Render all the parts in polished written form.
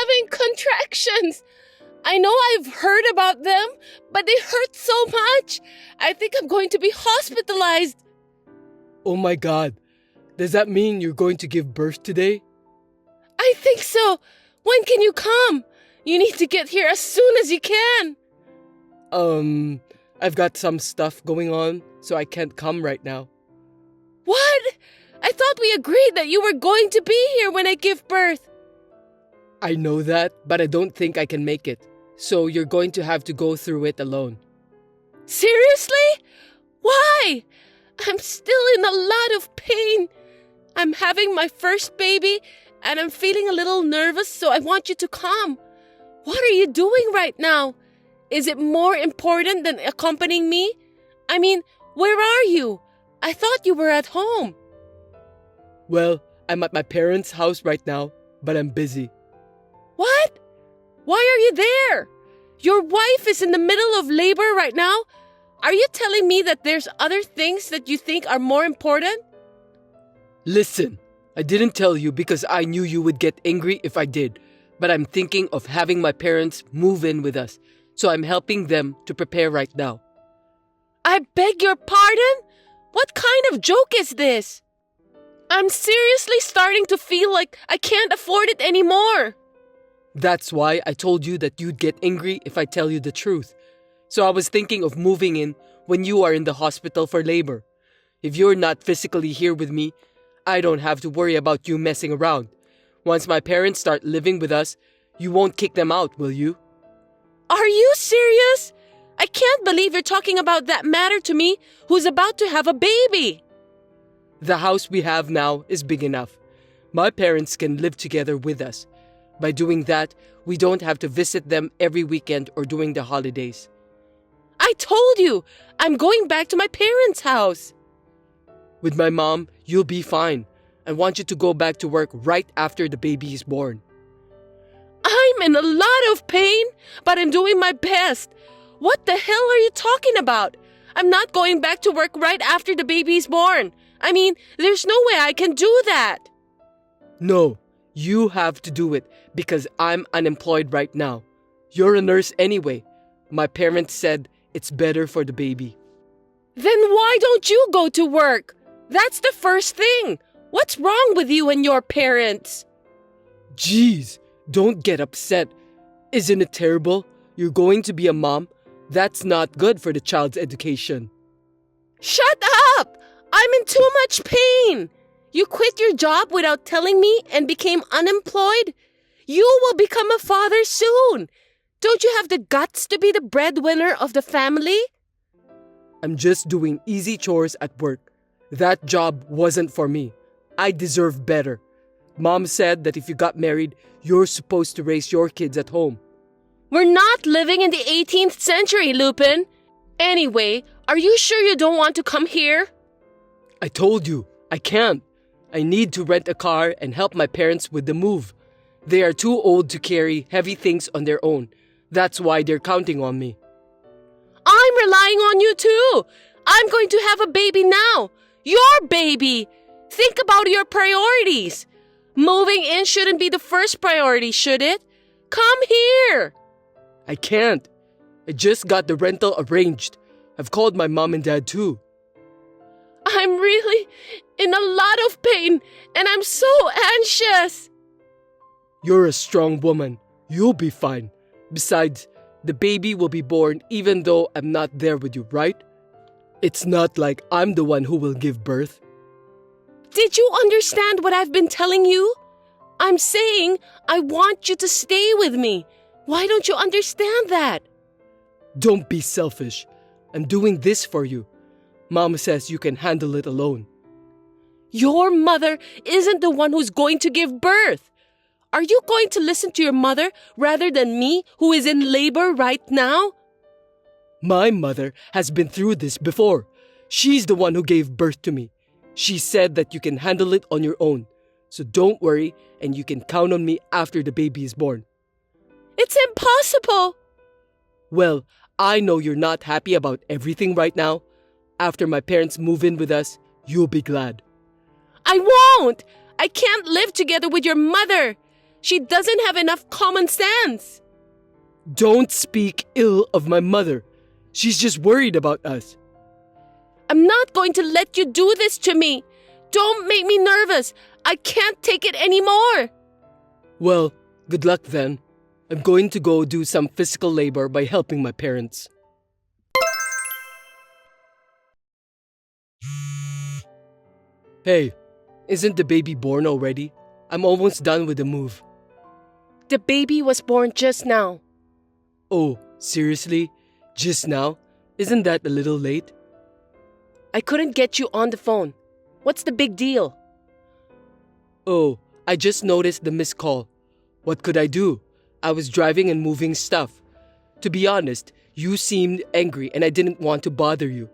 having contractions. I know I've heard about them, but they hurt so much. I think I'm going to be hospitalized. Oh my God. Does that mean you're going to give birth today? I think so. When can you come? You need to get here as soon as you can. I've got some stuff going on, so I can't come right now. What? I thought we agreed that you were going to be here when I give birth. I know that, but I don't think I can make it. So you're going to have to go through it alone. Seriously? Why? I'm still in a lot of pain. I'm having my first baby, and I'm feeling a little nervous, so I want you to come. What are you doing right now? Is it more important than accompanying me? I mean, where are you? I thought you were at home. Well, I'm at my parents' house right now, but I'm busy. What? Why are you there? Your wife is in the middle of labor right now. Are you telling me that there's other things that you think are more important? Listen, I didn't tell you because I knew you would get angry if I did, but I'm thinking of having my parents move in with us, so I'm helping them to prepare right now. I beg your pardon? What kind of joke is this? I'm seriously starting to feel like I can't afford it anymore. That's why I told you that you'd get angry if I tell you the truth. So I was thinking of moving in when you are in the hospital for labor. If you're not physically here with me, I don't have to worry about you messing around. Once my parents start living with us, you won't kick them out, will you? Are you serious? I can't believe you're talking about that matter to me, who's about to have a baby. The house we have now is big enough. My parents can live together with us. By doing that, we don't have to visit them every weekend or during the holidays. I told you, I'm going back to my parents' house. With my mom, you'll be fine. I want you to go back to work right after the baby is born. I'm in a lot of pain, but I'm doing my best. What the hell are you talking about? I'm not going back to work right after the baby is born. I mean, there's no way I can do that. No, you have to do it because I'm unemployed right now. You're a nurse anyway. My parents said it's better for the baby. Then why don't you go to work? That's the first thing. What's wrong with you and your parents? Jeez, don't get upset. Isn't it terrible? You're going to be a mom. That's not good for the child's education. Shut up! I'm in too much pain. You quit your job without telling me and became unemployed? You will become a father soon. Don't you have the guts to be the breadwinner of the family? I'm just doing easy chores at work. That job wasn't for me. I deserve better. Mom said that if you got married, you're supposed to raise your kids at home. We're not living in the 18th century, Lupin. Anyway, are you sure you don't want to come here? I told you, I can't. I need to rent a car and help my parents with the move. They are too old to carry heavy things on their own. That's why they're counting on me. I'm relying on you too. I'm going to have a baby now. Your baby. Think about your priorities. Moving in shouldn't be the first priority, should it? Come here. I can't. I just got the rental arranged. I've called my mom and dad too. I'm really in a lot of pain and I'm so anxious. You're a strong woman. You'll be fine. Besides, the baby will be born even though I'm not there with you, right? It's not like I'm the one who will give birth. Did you understand what I've been telling you? I'm saying I want you to stay with me. Why don't you understand that? Don't be selfish. I'm doing this for you. Mom says you can handle it alone. Your mother isn't the one who's going to give birth. Are you going to listen to your mother rather than me, who is in labor right now? My mother has been through this before. She's the one who gave birth to me. She said that you can handle it on your own. So don't worry, and you can count on me after the baby is born. It's impossible. Well, I know you're not happy about everything right now. After my parents move in with us, you'll be glad. I won't. I can't live together with your mother. She doesn't have enough common sense. Don't speak ill of my mother. She's just worried about us. I'm not going to let you do this to me. Don't make me nervous. I can't take it anymore. Well, good luck then. I'm going to go do some physical labor by helping my parents. Hey, isn't the baby born already? I'm almost done with the move. The baby was born just now. Oh, seriously? Just now? Isn't that a little late? I couldn't get you on the phone. What's the big deal? Oh, I just noticed the missed call. What could I do? I was driving and moving stuff. To be honest, you seemed angry and I didn't want to bother you.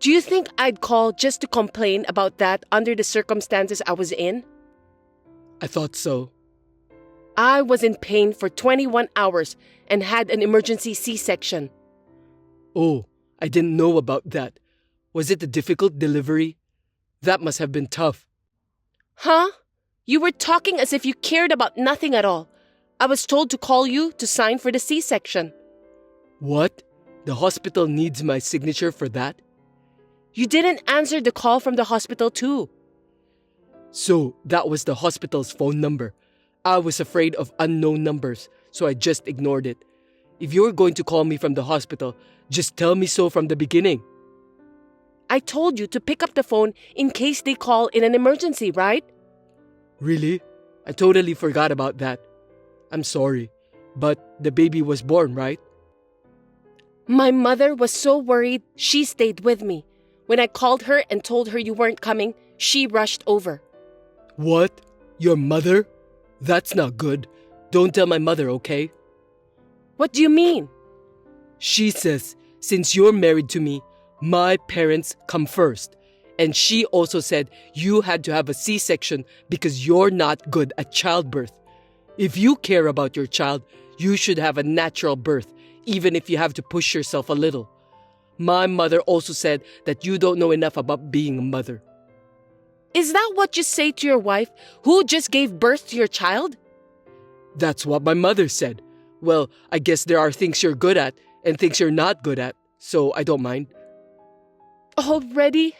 Do you think I'd call just to complain about that under the circumstances I was in? I thought so. I was in pain for 21 hours and had an emergency C-section. Oh, I didn't know about that. Was it a difficult delivery? That must have been tough. Huh? You were talking as if you cared about nothing at all. I was told to call you to sign for the C-section. What? The hospital needs my signature for that? You didn't answer the call from the hospital too. So, that was the hospital's phone number. I was afraid of unknown numbers, so I just ignored it. If you're going to call me from the hospital, just tell me so from the beginning. I told you to pick up the phone in case they call in an emergency, right? Really? I totally forgot about that. I'm sorry, but the baby was born, right? My mother was so worried, she stayed with me. When I called her and told her you weren't coming, she rushed over. What? Your mother? That's not good. Don't tell my mother, okay? What do you mean? She says, since you're married to me, my parents come first. And she also said you had to have a C-section because you're not good at childbirth. If you care about your child, you should have a natural birth, even if you have to push yourself a little. My mother also said that you don't know enough about being a mother. Is that what you say to your wife, who just gave birth to your child? That's what my mother said. Well, I guess there are things you're good at and things you're not good at, so I don't mind. Already?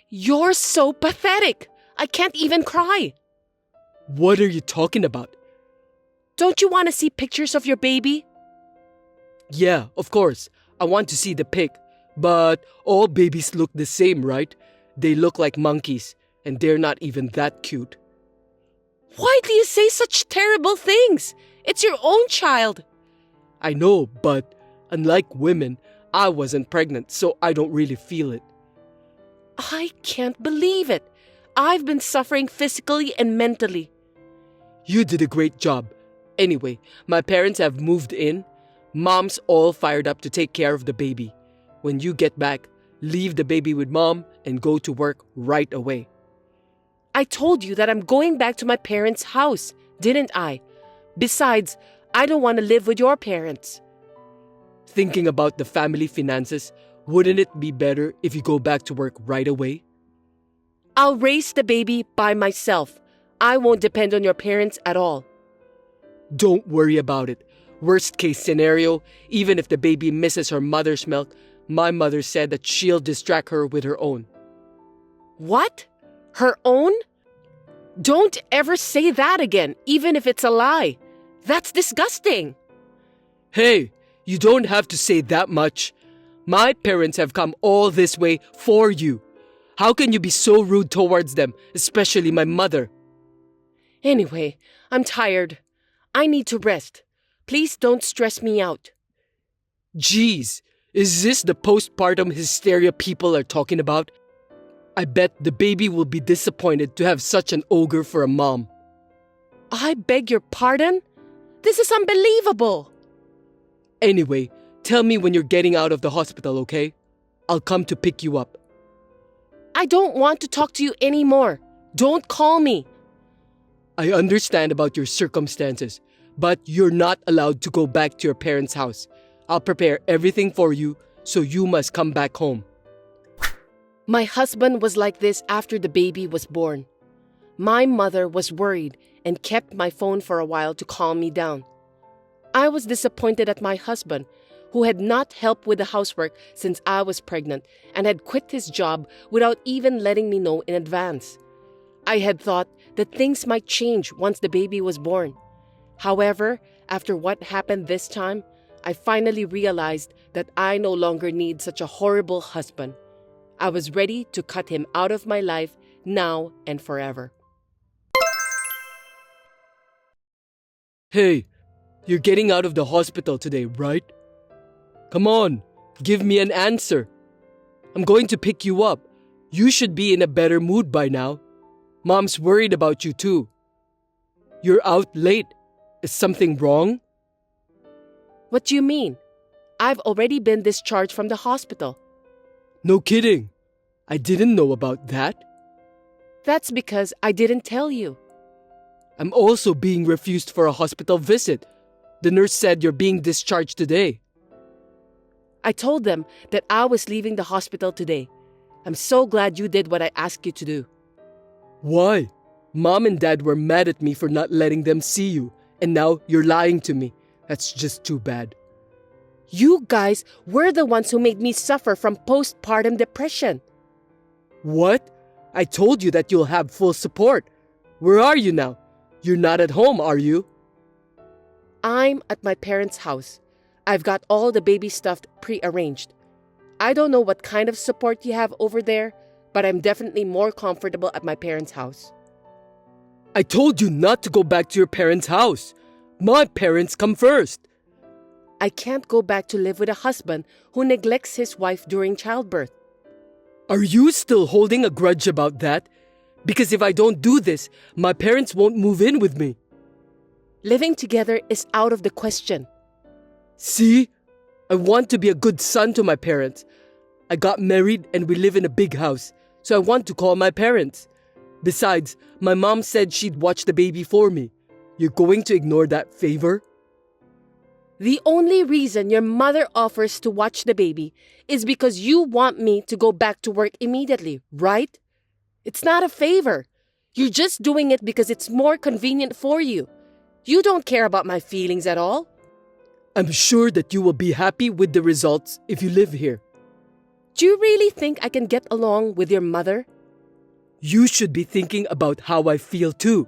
You're so pathetic. I can't even cry. What are you talking about? Don't you want to see pictures of your baby? Yeah, of course. I want to see the pic. But all babies look the same, right? They look like monkeys, and they're not even that cute. Why do you say such terrible things? It's your own child. I know, but unlike women, I wasn't pregnant, so I don't really feel it. I can't believe it. I've been suffering physically and mentally. You did a great job. Anyway, my parents have moved in. Mom's all fired up to take care of the baby. When you get back, leave the baby with Mom and go to work right away. I told you that I'm going back to my parents' house, didn't I? Besides, I don't want to live with your parents. Thinking about the family finances, wouldn't it be better if you go back to work right away? I'll raise the baby by myself. I won't depend on your parents at all. Don't worry about it. Worst case scenario, even if the baby misses her mother's milk, my mother said that she'll distract her with her own. What? Her own? Don't ever say that again, even if it's a lie. That's disgusting. Hey, you don't have to say that much. My parents have come all this way for you. How can you be so rude towards them, especially my mother? Anyway, I'm tired. I need to rest. Please don't stress me out. Jeez, is this the postpartum hysteria people are talking about? I bet the baby will be disappointed to have such an ogre for a mom. I beg your pardon? This is unbelievable. Anyway, tell me when you're getting out of the hospital, okay? I'll come to pick you up. I don't want to talk to you anymore. Don't call me. I understand about your circumstances, but you're not allowed to go back to your parents' house. I'll prepare everything for you, so you must come back home. My husband was like this after the baby was born. My mother was worried, and kept my phone for a while to calm me down. I was disappointed at my husband, who had not helped with the housework since I was pregnant and had quit his job without even letting me know in advance. I had thought that things might change once the baby was born. However, after what happened this time, I finally realized that I no longer need such a horrible husband. I was ready to cut him out of my life now and forever. Hey, you're getting out of the hospital today, right? Come on, give me an answer. I'm going to pick you up. You should be in a better mood by now. Mom's worried about you too. You're out late. Is something wrong? What do you mean? I've already been discharged from the hospital. No kidding. I didn't know about that. That's because I didn't tell you. I'm also being refused for a hospital visit. The nurse said you're being discharged today. I told them that I was leaving the hospital today. I'm so glad you did what I asked you to do. Why? Mom and Dad were mad at me for not letting them see you, and now you're lying to me. That's just too bad. You guys were the ones who made me suffer from postpartum depression. What? I told you that you'll have full support. Where are you now? You're not at home, are you? I'm at my parents' house. I've got all the baby stuff pre-arranged. I don't know what kind of support you have over there, but I'm definitely more comfortable at my parents' house. I told you not to go back to your parents' house. My parents come first. I can't go back to live with a husband who neglects his wife during childbirth. Are you still holding a grudge about that? Because if I don't do this, my parents won't move in with me. Living together is out of the question. See? I want to be a good son to my parents. I got married and we live in a big house, so I want to call my parents. Besides, my mom said she'd watch the baby for me. You're going to ignore that favor? The only reason your mother offers to watch the baby is because you want me to go back to work immediately, right? It's not a favor. You're just doing it because it's more convenient for you. You don't care about my feelings at all. I'm sure that you will be happy with the results if you live here. Do you really think I can get along with your mother? You should be thinking about how I feel too.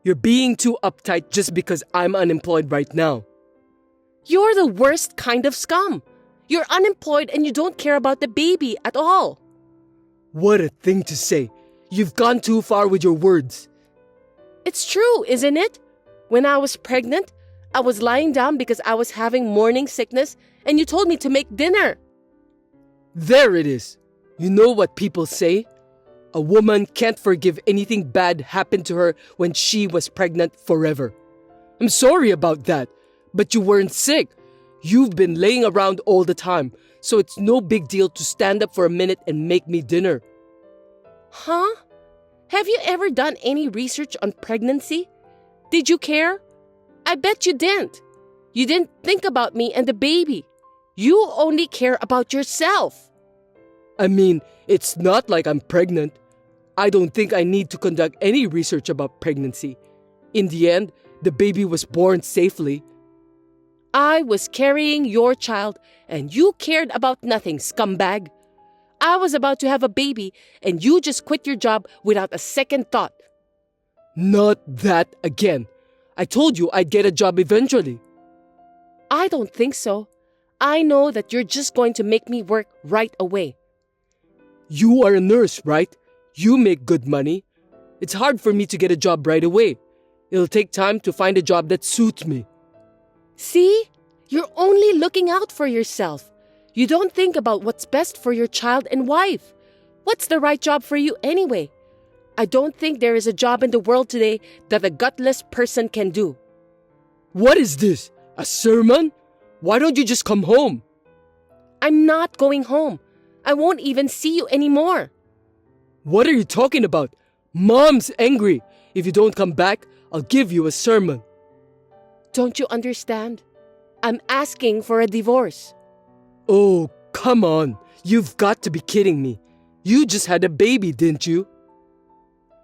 You're being too uptight just because I'm unemployed right now. You're the worst kind of scum. You're unemployed and you don't care about the baby at all. What a thing to say. You've gone too far with your words. It's true, isn't it? When I was pregnant, I was lying down because I was having morning sickness and you told me to make dinner. There it is. You know what people say? A woman can't forgive anything bad happened to her when she was pregnant forever. I'm sorry about that, but you weren't sick. You've been laying around all the time, so it's no big deal to stand up for a minute and make me dinner. Huh? Have you ever done any research on pregnancy? Did you care? I bet you didn't. You didn't think about me and the baby. You only care about yourself. I mean, it's not like I'm pregnant. I don't think I need to conduct any research about pregnancy. In the end, the baby was born safely. I was carrying your child and you cared about nothing, scumbag. I was about to have a baby and you just quit your job without a second thought. Not that again. I told you I'd get a job eventually. I don't think so. I know that you're just going to make me work right away. You are a nurse, right? You make good money. It's hard for me to get a job right away. It'll take time to find a job that suits me. See? You're only looking out for yourself. You don't think about what's best for your child and wife. What's the right job for you anyway? I don't think there is a job in the world today that a gutless person can do. What is this? A sermon? Why don't you just come home? I'm not going home. I won't even see you anymore. What are you talking about? Mom's angry. If you don't come back, I'll give you a sermon. Don't you understand? I'm asking for a divorce. Oh, come on. You've got to be kidding me. You just had a baby, didn't you?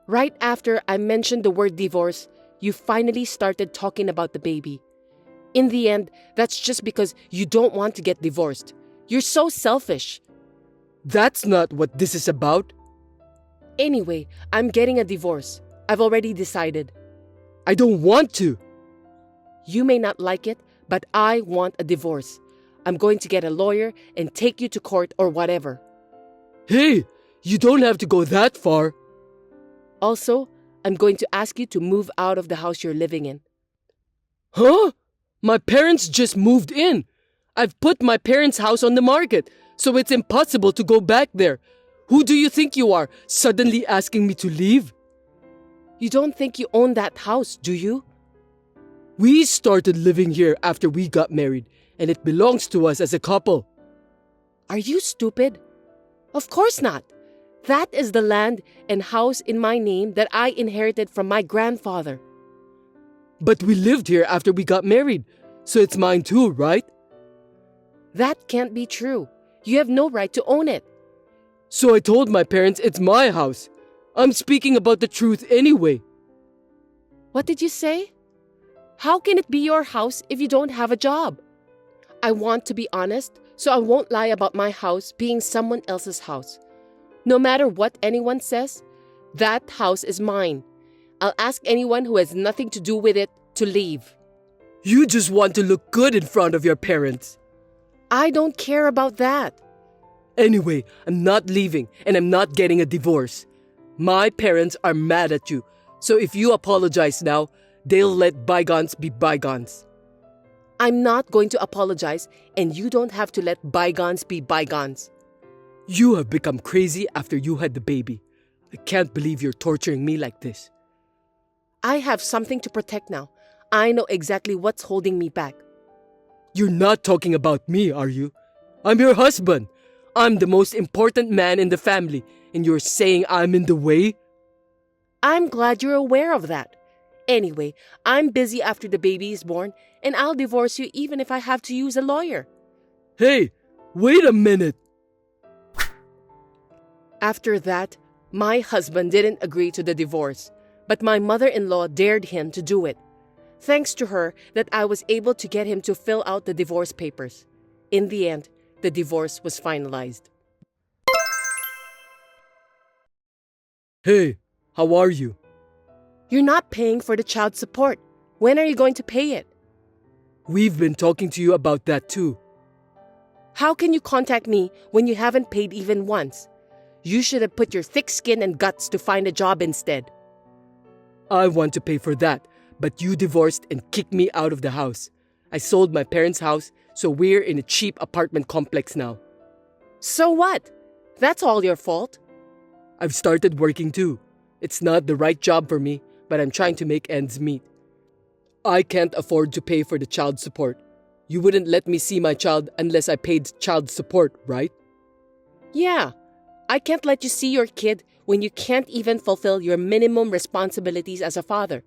Right after I mentioned the word divorce, you finally started talking about the baby. In the end, that's just because you don't want to get divorced. You're so selfish. That's not what this is about. Anyway, I'm getting a divorce. I've already decided. I don't want to. You may not like it, but I want a divorce. I'm going to get a lawyer and take you to court or whatever. Hey, you don't have to go that far. Also, I'm going to ask you to move out of the house you're living in. Huh? My parents just moved in. I've put my parents' house on the market, so it's impossible to go back there. Who do you think you are, suddenly asking me to leave? You don't think you own that house, do you? We started living here after we got married, and it belongs to us as a couple. Are you stupid? Of course not. That is the land and house in my name that I inherited from my grandfather. But we lived here after we got married, so it's mine too, right? That can't be true. You have no right to own it. So I told my parents it's my house. I'm speaking about the truth anyway. What did you say? How can it be your house if you don't have a job? I want to be honest, so I won't lie about my house being someone else's house. No matter what anyone says, that house is mine. I'll ask anyone who has nothing to do with it to leave. You just want to look good in front of your parents. I don't care about that. Anyway, I'm not leaving and I'm not getting a divorce. My parents are mad at you, so if you apologize now, they'll let bygones be bygones. I'm not going to apologize, and you don't have to let bygones be bygones. You have become crazy after you had the baby. I can't believe you're torturing me like this. I have something to protect now. I know exactly what's holding me back. You're not talking about me, are you? I'm your husband. I'm the most important man in the family, and you're saying I'm in the way? I'm glad you're aware of that. Anyway, I'm busy after the baby is born, and I'll divorce you even if I have to use a lawyer. Hey, wait a minute. After that, my husband didn't agree to the divorce, but my mother-in-law dared him to do it. Thanks to her that I was able to get him to fill out the divorce papers. In the end, the divorce was finalized. Hey, how are you? You're not paying for the child support. When are you going to pay it? We've been talking to you about that too. How can you contact me when you haven't paid even once? You should have put your thick skin and guts to find a job instead. I want to pay for that, but you divorced and kicked me out of the house. I sold my parents' house, so we're in a cheap apartment complex now. So what? That's all your fault. I've started working too. It's not the right job for me, but I'm trying to make ends meet. I can't afford to pay for the child support. You wouldn't let me see my child unless I paid child support, right? Yeah, I can't let you see your kid when you can't even fulfill your minimum responsibilities as a father.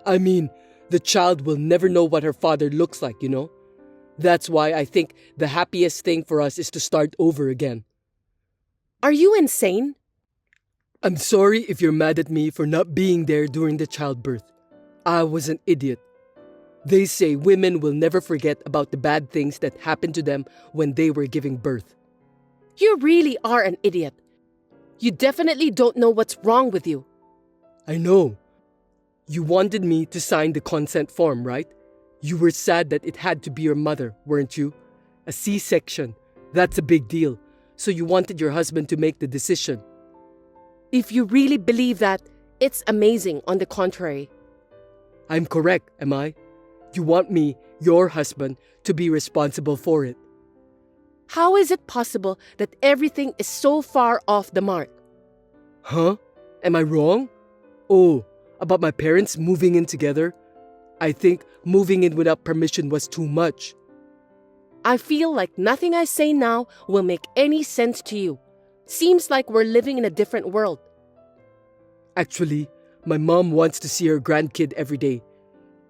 I mean, the child will never know what her father looks like, you know? That's why I think the happiest thing for us is to start over again. Are you insane? I'm sorry if you're mad at me for not being there during the childbirth. I was an idiot. They say women will never forget about the bad things that happened to them when they were giving birth. You really are an idiot. You definitely don't know what's wrong with you. I know. You wanted me to sign the consent form, right? You were sad that it had to be your mother, weren't you? A C-section. That's a big deal. So you wanted your husband to make the decision. If you really believe that, it's amazing on the contrary. I'm correct, am I? You want me, your husband, to be responsible for it. How is it possible that everything is so far off the mark? Huh? Am I wrong? Oh, about my parents moving in together? I think moving in without permission was too much. I feel like nothing I say now will make any sense to you. Seems like we're living in a different world. Actually, my mom wants to see her grandkid every day.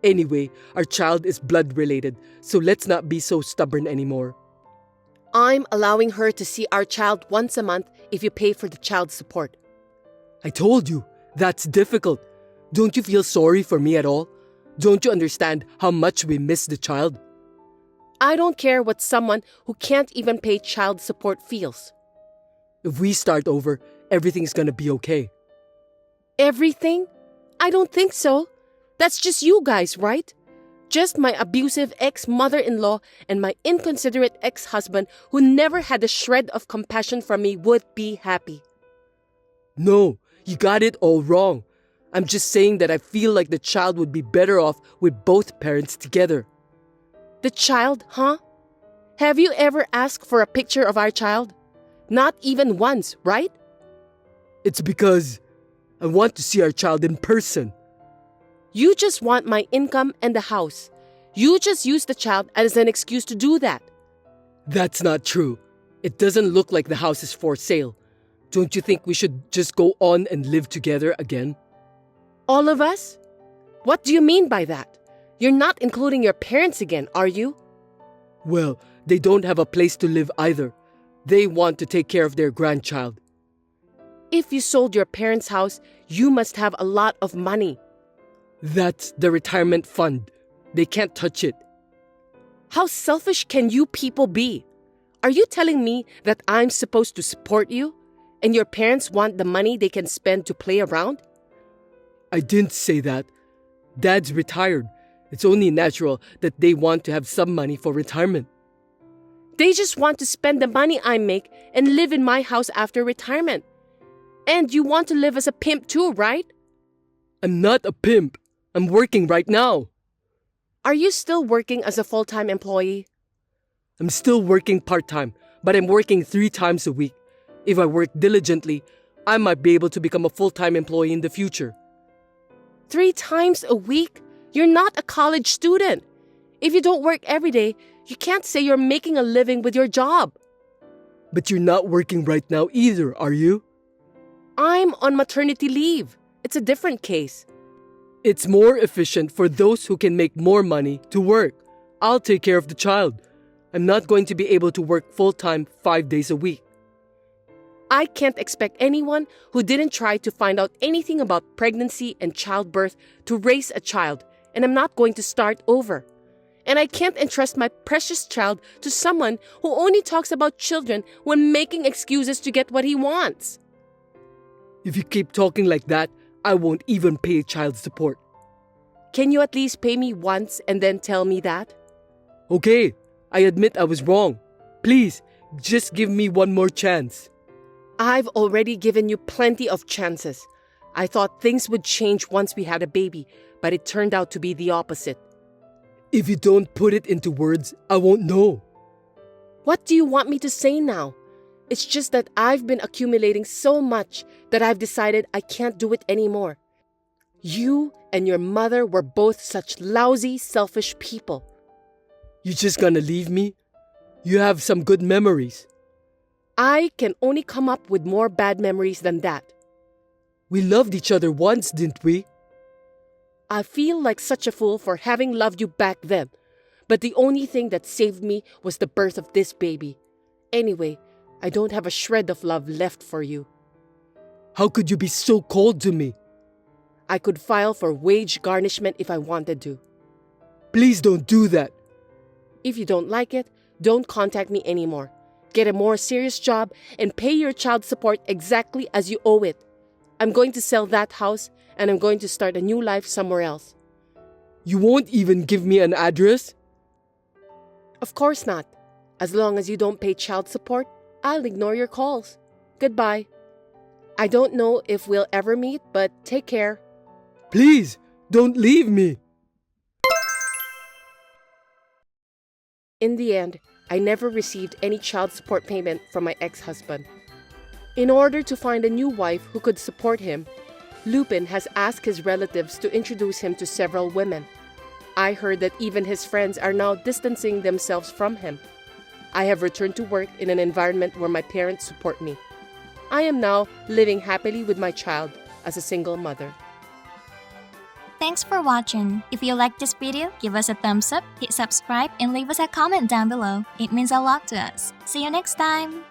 Anyway, our child is blood related, so let's not be so stubborn anymore. I'm allowing her to see our child once a month if you pay for the child support. I told you, that's difficult. Don't you feel sorry for me at all? Don't you understand how much we miss the child? I don't care what someone who can't even pay child support feels. If we start over, everything's gonna be okay. Everything? I don't think so. That's just you guys, right? Just my abusive ex-mother-in-law and my inconsiderate ex-husband who never had a shred of compassion for me would be happy. No, you got it all wrong. I'm just saying that I feel like the child would be better off with both parents together. The child, huh? Have you ever asked for a picture of our child? Not even once, right? It's because I want to see our child in person. You just want my income and the house. You just use the child as an excuse to do that. That's not true. It doesn't look like the house is for sale. Don't you think we should just go on and live together again? All of us? What do you mean by that? You're not including your parents again, are you? Well, they don't have a place to live either. They want to take care of their grandchild. If you sold your parents' house, you must have a lot of money. That's the retirement fund. They can't touch it. How selfish can you people be? Are you telling me that I'm supposed to support you? And your parents want the money they can spend to play around? I didn't say that. Dad's retired. It's only natural that they want to have some money for retirement. They just want to spend the money I make and live in my house after retirement. And you want to live as a pimp too, right? I'm not a pimp. I'm working right now. Are you still working as a full-time employee? I'm still working part-time, but I'm working 3 times a week. If I work diligently, I might be able to become a full-time employee in the future. 3 times a week? You're not a college student. If you don't work every day, you can't say you're making a living with your job. But you're not working right now either, are you? I'm on maternity leave. It's a different case. It's more efficient for those who can make more money to work. I'll take care of the child. I'm not going to be able to work full-time 5 days a week. I can't expect anyone who didn't try to find out anything about pregnancy and childbirth to raise a child, and I'm not going to start over. And I can't entrust my precious child to someone who only talks about children when making excuses to get what he wants. If you keep talking like that, I won't even pay child support. Can you at least pay me once and then tell me that? Okay, I admit I was wrong. Please, just give me one more chance. I've already given you plenty of chances. I thought things would change once we had a baby, but it turned out to be the opposite. If you don't put it into words, I won't know. What do you want me to say now? It's just that I've been accumulating so much that I've decided I can't do it anymore. You and your mother were both such lousy, selfish people. You just gonna leave me? You have some good memories. I can only come up with more bad memories than that. We loved each other once, didn't we? I feel like such a fool for having loved you back then, but the only thing that saved me was the birth of this baby. Anyway, I don't have a shred of love left for you. How could you be so cold to me? I could file for wage garnishment if I wanted to. Please don't do that. If you don't like it, don't contact me anymore. Get a more serious job and pay your child support exactly as you owe it. I'm going to sell that house and I'm going to start a new life somewhere else. You won't even give me an address? Of course not. As long as you don't pay child support, I'll ignore your calls. Goodbye. I don't know if we'll ever meet, but take care. Please, don't leave me. In the end, I never received any child support payment from my ex-husband. In order to find a new wife who could support him, Lupin has asked his relatives to introduce him to several women. I heard that even his friends are now distancing themselves from him. I have returned to work in an environment where my parents support me. I am now living happily with my child as a single mother. Thanks for watching. If you like this video, give us a thumbs up, hit subscribe, and leave us a comment down below. It means a lot to us. See you next time!